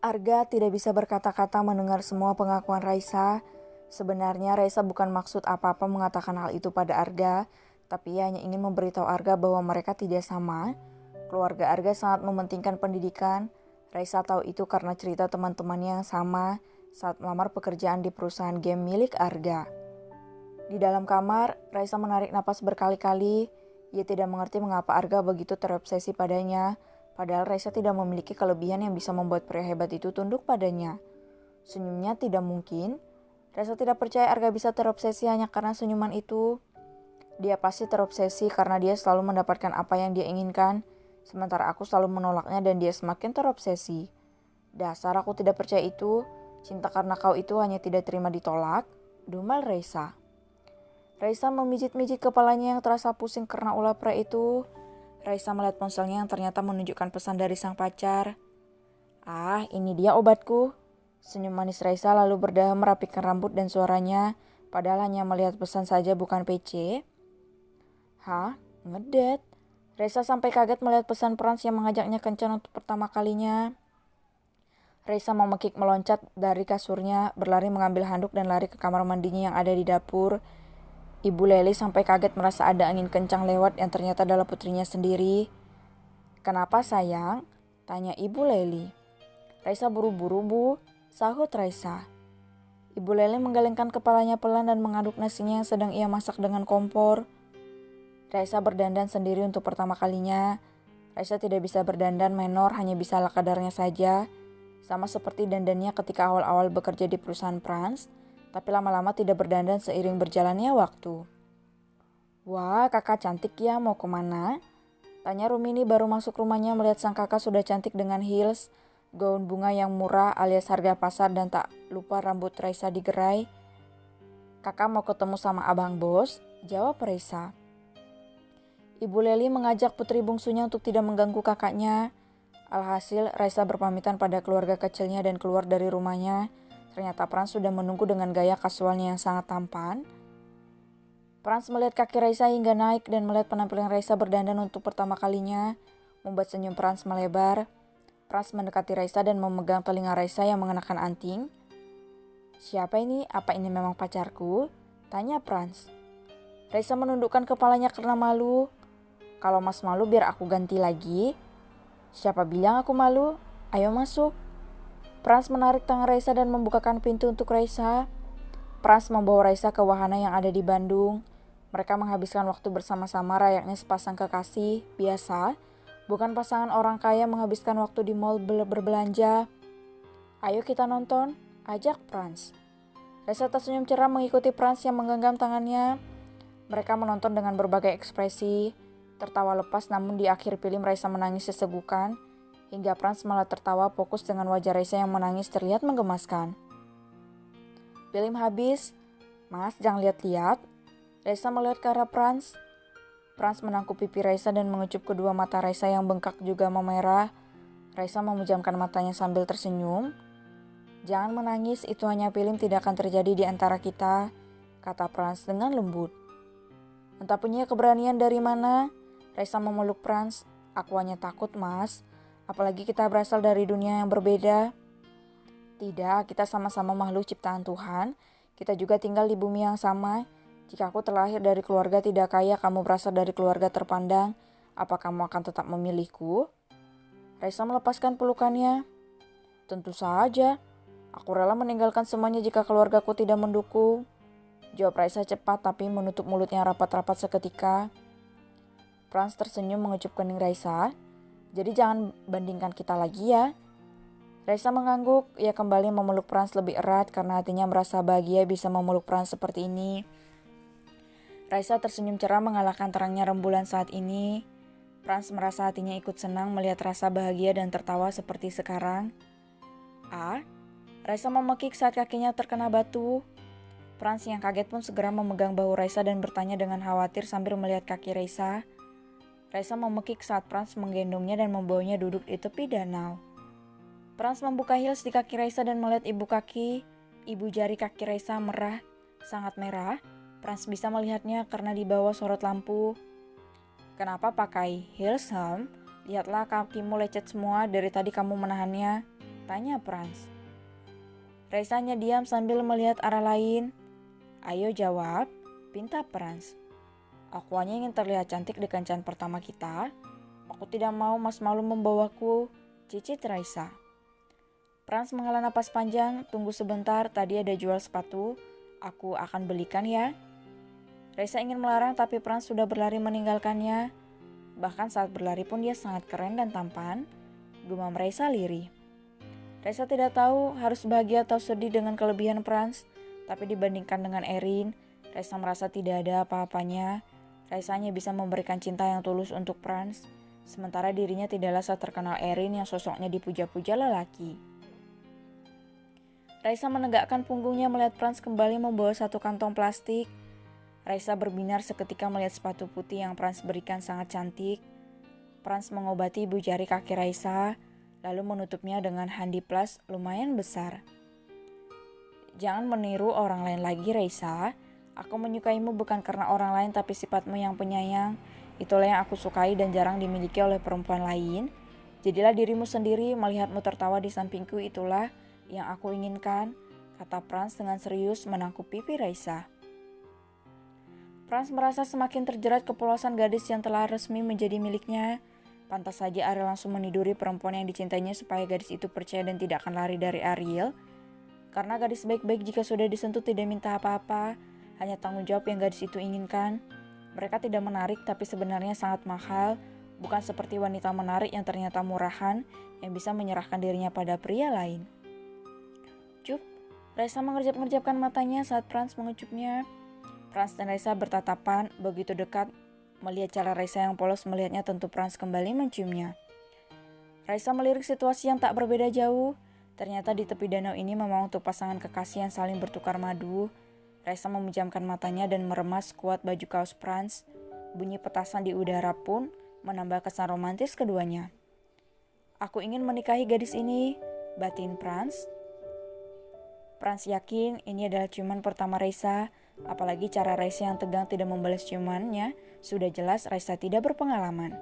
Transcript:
Arga tidak bisa berkata-kata mendengar semua pengakuan Raisa. Sebenarnya Raisa bukan maksud apa-apa mengatakan hal itu pada Arga, tapi ia hanya ingin memberitahu Arga bahwa mereka tidak sama. Keluarga Arga sangat mementingkan pendidikan. Raisa tahu itu karena cerita teman-temannya yang sama saat melamar pekerjaan di perusahaan game milik Arga. Di dalam kamar, Raisa menarik napas berkali-kali. Ia tidak mengerti mengapa Arga begitu terobsesi padanya. Padahal Raisa tidak memiliki kelebihan yang bisa membuat pria hebat itu tunduk padanya. Senyumnya tidak mungkin. Raisa tidak percaya Arga bisa terobsesi hanya karena senyuman itu. Dia pasti terobsesi karena dia selalu mendapatkan apa yang dia inginkan, sementara aku selalu menolaknya dan dia semakin terobsesi. Dasar aku tidak percaya itu. Cinta karena kau itu hanya tidak terima ditolak. Dumel Raisa. Raisa memijit-mijit kepalanya yang terasa pusing karena ulah pria itu. Raisa melihat ponselnya yang ternyata menunjukkan pesan dari sang pacar. Ah, ini dia obatku. Senyum manis Raisa lalu berdaham merapikan rambut dan suaranya, padahal hanya melihat pesan saja bukan PC. Hah? Ngedet? Raisa sampai kaget melihat pesan Frans yang mengajaknya kencan untuk pertama kalinya. Raisa memekik meloncat dari kasurnya, berlari mengambil handuk dan lari ke kamar mandinya yang ada di dapur. Ibu Leli sampai kaget merasa ada angin kencang lewat yang ternyata adalah putrinya sendiri. Kenapa sayang? Tanya Ibu Leli. Raisa buru-buru bu, sahut Raisa. Ibu Leli menggelengkan kepalanya pelan dan mengaduk nasinya yang sedang ia masak dengan kompor. Raisa berdandan sendiri untuk pertama kalinya. Raisa tidak bisa berdandan menor, hanya bisa ala kadarnya saja. Sama seperti dandannya ketika awal-awal bekerja di perusahaan Frans. Tapi lama-lama tidak berdandan seiring berjalannya waktu. Wah, kakak cantik ya, mau kemana? Tanya Rumini baru masuk rumahnya melihat sang kakak sudah cantik dengan heels, gaun bunga yang murah alias harga pasar dan tak lupa rambut Raisa digerai. Kakak mau ketemu sama abang bos, jawab Raisa. Ibu Leli mengajak putri bungsunya untuk tidak mengganggu kakaknya. Alhasil, Raisa berpamitan pada keluarga kecilnya dan keluar dari rumahnya. Ternyata Frans sudah menunggu dengan gaya kasualnya yang sangat tampan. Frans melihat kaki Raisa hingga naik dan melihat penampilan Raisa berdandan untuk pertama kalinya. Membuat senyum Frans melebar. Frans mendekati Raisa dan memegang telinga Raisa yang mengenakan anting. Siapa ini? Apa ini memang pacarku? Tanya Frans. Raisa menundukkan kepalanya karena malu. Kalau mas malu biar aku ganti lagi. Siapa bilang aku malu? Ayo masuk. Frans menarik tangan Raisa dan membukakan pintu untuk Raisa. Frans membawa Raisa ke wahana yang ada di Bandung. Mereka menghabiskan waktu bersama-sama layaknya sepasang kekasih biasa, bukan pasangan orang kaya menghabiskan waktu di mall berbelanja. Ayo kita nonton, ajak Frans. Raisa tersenyum cerah mengikuti Frans yang menggenggam tangannya. Mereka menonton dengan berbagai ekspresi, tertawa lepas namun di akhir film Raisa menangis sesegukan. Hingga Frans malah tertawa fokus dengan wajah Raisa yang menangis terlihat menggemaskan. Film habis. Mas, jangan lihat-lihat. Raisa melihat ke arah Frans. Frans menangkup pipi Raisa dan mengecup kedua mata Raisa yang bengkak juga memerah. Raisa memejamkan matanya sambil tersenyum. Jangan menangis, itu hanya film, tidak akan terjadi di antara kita, kata Frans dengan lembut. Entah punya keberanian dari mana, Raisa memeluk Frans. Aku hanya takut, Mas. Apalagi kita berasal dari dunia yang berbeda. Tidak, kita sama-sama makhluk ciptaan Tuhan. Kita juga tinggal di bumi yang sama. Jika aku terlahir dari keluarga tidak kaya, kamu berasal dari keluarga terpandang. Apa kamu akan tetap memilihku? Raisa melepaskan pelukannya. Tentu saja. Aku rela meninggalkan semuanya jika keluargaku tidak mendukung. Jawab Raisa cepat tapi menutup mulutnya rapat-rapat seketika. Frans tersenyum mengecup kening Raisa. Jadi jangan bandingkan kita lagi ya. Raisa mengangguk, ia kembali memeluk Frans lebih erat karena hatinya merasa bahagia bisa memeluk Frans seperti ini. Raisa tersenyum cerah mengalahkan terangnya rembulan saat ini. Frans merasa hatinya ikut senang melihat rasa bahagia dan tertawa seperti sekarang. Raisa memekik saat kakinya terkena batu. Franz yang kaget pun segera memegang bahu Raisa dan bertanya dengan khawatir sambil melihat kaki Raisa. Raisa memekik saat Franz menggendongnya dan membawanya duduk di tepi danau. Franz membuka heels di kaki Raisa dan melihat ibu jari kaki Raisa merah, sangat merah. Franz bisa melihatnya karena di bawah sorot lampu. "Kenapa pakai heels, Ham? Lihatlah kakimu lecet semua, dari tadi kamu menahannya," tanya Franz. Raisa hanya diam sambil melihat arah lain. "Ayo jawab," pinta Franz. "Aku hanya ingin terlihat cantik di kencan pertama kita. Aku tidak mau Mas malu membawaku," cicit Raisa. Franz menghela napas panjang. "Tunggu sebentar, tadi ada jual sepatu. Aku akan belikan ya." Raisa ingin melarang tapi Franz sudah berlari meninggalkannya. Bahkan saat berlari pun dia sangat keren dan tampan. Gumam Raisa lirih. Raisa tidak tahu harus bahagia atau sedih dengan kelebihan Franz. Tapi dibandingkan dengan Erin, Raisa merasa tidak ada apa-apanya. Raisa hanya bisa memberikan cinta yang tulus untuk Franz. Sementara dirinya tidaklah seterkenal Erin yang sosoknya dipuja-puja lelaki. Raisa menegakkan punggungnya melihat Franz kembali membawa satu kantong plastik. Raisa berbinar seketika melihat sepatu putih yang Franz berikan sangat cantik. Franz mengobati ibu jari kaki Raisa, lalu menutupnya dengan handiplas lumayan besar. "Jangan meniru orang lain lagi, Raisa. Aku menyukaimu bukan karena orang lain tapi sifatmu yang penyayang. Itulah yang aku sukai dan jarang dimiliki oleh perempuan lain. Jadilah dirimu sendiri, melihatmu tertawa di sampingku itulah yang aku inginkan," kata Franz dengan serius menangkup pipi Raisa. Franz merasa semakin terjerat kepuasan gadis yang telah resmi menjadi miliknya. Pantas saja Ariel langsung meniduri perempuan yang dicintainya supaya gadis itu percaya dan tidak akan lari dari Ariel. Karena gadis baik-baik jika sudah disentuh tidak minta apa-apa, hanya tanggung jawab yang gadis itu inginkan. Mereka tidak menarik tapi sebenarnya sangat mahal, bukan seperti wanita menarik yang ternyata murahan yang bisa menyerahkan dirinya pada pria lain. Cup, Raisa mengerjap-ngerjapkan matanya saat Franz mengecupnya. Franz dan Raisa bertatapan begitu dekat. Melihat cara Raisa yang polos melihatnya, tentu Franz kembali menciumnya. Raisa melirik situasi yang tak berbeda jauh. Ternyata di tepi danau ini memang untuk pasangan kekasih yang saling bertukar madu. Raisa memejamkan matanya dan meremas kuat baju kaos Franz. Bunyi petasan di udara pun menambah kesan romantis keduanya. "Aku ingin menikahi gadis ini," batin Franz. Franz yakin ini adalah ciuman pertama Raisa. Apalagi cara Raisa yang tegang tidak membalas ciumannya, sudah jelas Raisa tidak berpengalaman.